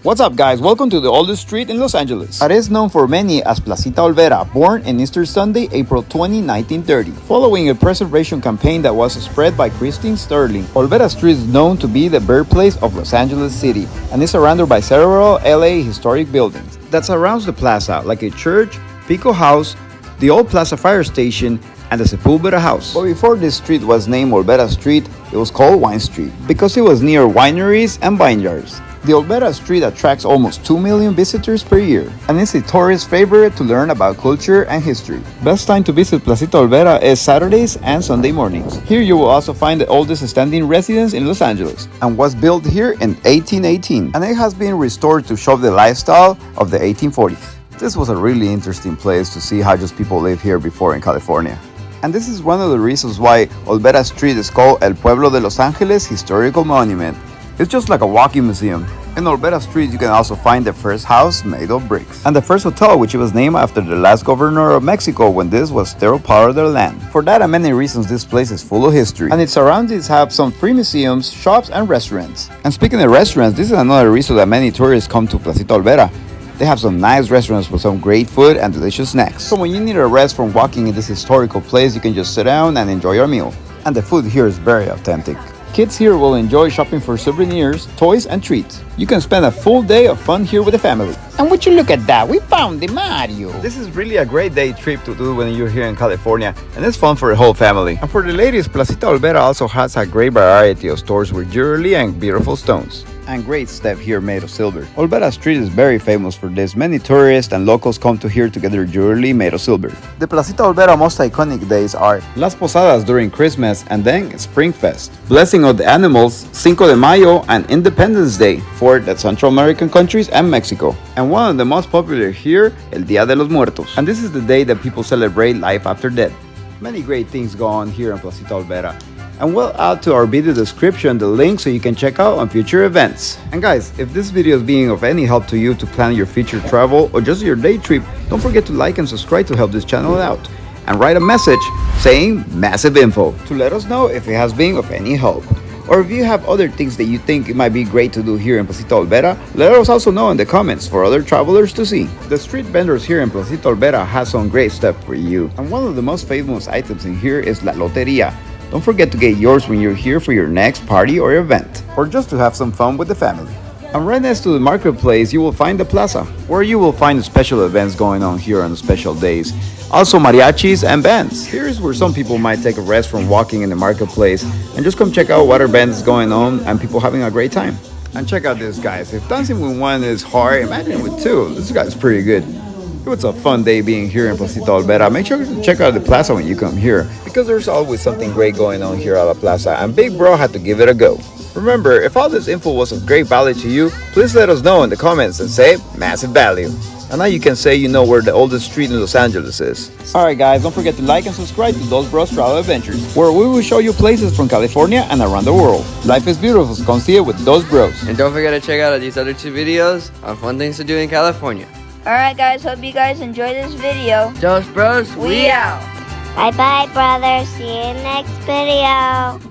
What's up, guys? Welcome to the oldest street in Los Angeles. It is known for many as Placita Olvera, born on Easter Sunday, April 20, 1930. Following a preservation campaign that was spread by Christine Sterling, Olvera Street is known to be the birthplace of Los Angeles City and is surrounded by several LA historic buildings that surrounds the plaza, like a church, Pico House, the old Plaza fire station, and the Sepulveda House. But before this street was named Olvera Street, it was called Wine Street because it was near wineries and vineyards. The Olvera Street attracts almost 2 million visitors per year and is a tourist favorite to learn about culture and history. Best time to visit Placita Olvera is Saturdays and Sunday mornings. Here you will also find the oldest standing residence in Los Angeles and was built here in 1818, and it has been restored to show the lifestyle of the 1840s. This was a really interesting place to see how just people live here before in California. And this is one of the reasons why Olvera Street is called El Pueblo de Los Angeles Historical Monument. It's just like a walking museum. In Olvera Street, you can also find the first house made of bricks, and the first hotel, which was named after the last governor of Mexico when this was still part of their land. For that and many reasons, this place is full of history, and its surroundings have some free museums, shops, and restaurants. And speaking of restaurants, this is another reason that many tourists come to Placita Olvera. They have some nice restaurants with some great food and delicious snacks. So when you need a rest from walking in this historical place, you can just sit down and enjoy your meal. And the food here is very authentic. Kids here will enjoy shopping for souvenirs, toys, and treats. You can spend a full day of fun here with the family. And would you look at that? We found the Mario! This is really a great day trip to do when you're here in California, and it's fun for the whole family. And for the ladies, Placita Olvera also has a great variety of stores with jewelry and beautiful stones. And great stuff here made of silver. Olvera Street is very famous for this. Many tourists and locals come to here to get their jewelry made of silver. The Placita Olvera most iconic days are Las Posadas during Christmas and then Spring Fest, Blessing of the Animals, Cinco de Mayo, and Independence Day for the Central American countries and Mexico. And one of the most popular here, El Día de los Muertos. And this is the day that people celebrate life after death. Many great things go on here in Placita Olvera. And we'll add to our video description the link so you can check out on future events. And guys, if this video is being of any help to you to plan your future travel or just your day trip, don't forget to like and subscribe to help this channel out. And write a message saying massive info to let us know if it has been of any help. Or if you have other things that you think it might be great to do here in Placita Olvera, let us also know in the comments for other travelers to see. The street vendors here in Placita Olvera have some great stuff for you. And one of the most famous items in here is La Loteria. Don't forget to get yours when you're here for your next party or event, or just to have some fun with the family. And right next to the marketplace, you will find the Plaza, where you will find special events going on here on special days. Also mariachis and bands. Here is where some people might take a rest from walking in the marketplace and just come check out what events going on and people having a great time. And check out this, guys. If dancing with one is hard, imagine with two. This guy's pretty good. It's a fun day being here in Placita Olvera. Make sure to check out the Plaza when you come here, because there's always something great going on here at the Plaza, and Big Bro had to give it a go. Remember, if all this info was of great value to you, please let us know in the comments and say massive value. And now you can say you know where the oldest street in Los Angeles is. Alright guys, don't forget to like and subscribe to Those Bros Travel Adventures, where we will show you places from California and around the world. Life is beautiful, so come see it with Those Bros. And don't forget to check out these other 2 videos on fun things to do in California. Alright guys, hope you guys enjoy this video. Those Bros, we out! Bye bye, brothers. See you next video.